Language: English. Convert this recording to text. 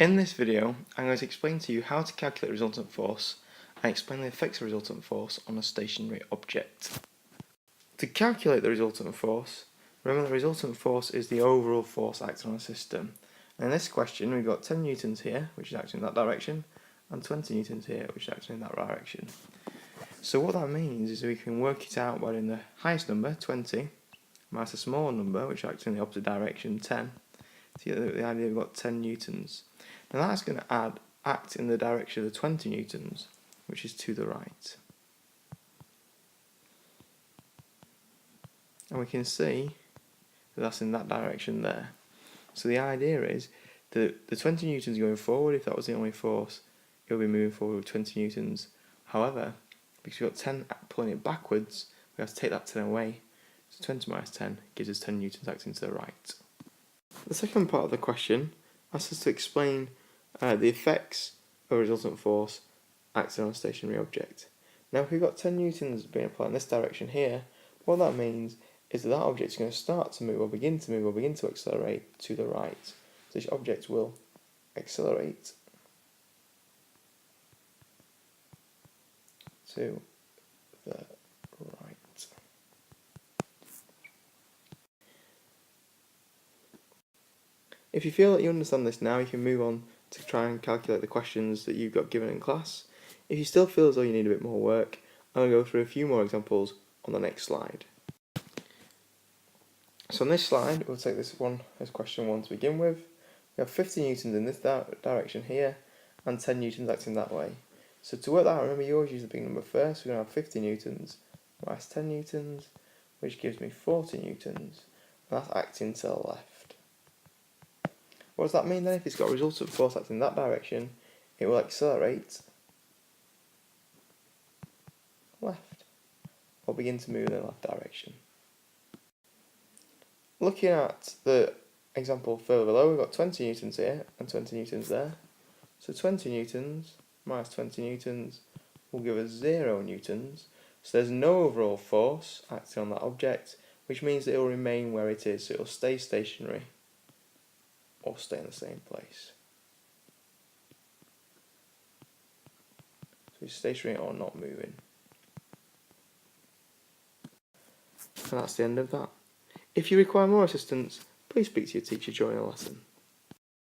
In this video, I'm going to explain to you how to calculate resultant force and explain the effects of resultant force on a stationary object. To calculate the resultant force, remember the resultant force is the overall force acting on a system. And in this question, we've got 10 newtons here, which is acting in that direction, and 20 newtons here, which is acting in that direction. So what that means is we can work it out by doing the highest number, 20, minus a smaller number, which acts in the opposite direction, 10. So you get the idea we've got 10 newtons. Now that's going to act in the direction of the 20 newtons, which is to the right. And we can see that that's in that direction there. So the idea is that the 20 newtons going forward, if that was the only force, it will be moving forward with 20 newtons. However, because we've got 10 pulling it backwards, we have to take that 10 away. So 20 minus 10 gives us 10 newtons acting to the right. The second part of the question asks us to explain the effects of a resultant force acting on a stationary object. Now if we've got 10 newtons being applied in this direction here, what that means is that that object is going to start to move or begin to accelerate to the right. So this object will accelerate to the right. If you feel that you understand this now, you can move on to try and calculate the questions that you've got given in class. If you still feel as though you need a bit more work, I'm going to go through a few more examples on the next slide. So on this slide, we'll take this one as question 1 to begin with. We have 50 newtons in this direction here, and 10 newtons acting that way. So to work that out, remember you always use the big number first. We're going to have 50 newtons minus 10 newtons, which gives me 40 newtons, and that's acting to the left. What does that mean then? If it's got a resultant force acting in that direction, it will accelerate left, or begin to move in the left direction. Looking at the example further below, we've got 20 newtons here and 20 newtons there. So 20 newtons minus 20 newtons will give us 0 newtons. So there's no overall force acting on that object, which means that it will remain where it is. So it will stay stationary or stay in the same place. So it's stationary or not moving. And that's the end of that. If you require more assistance, please speak to your teacher during the lesson.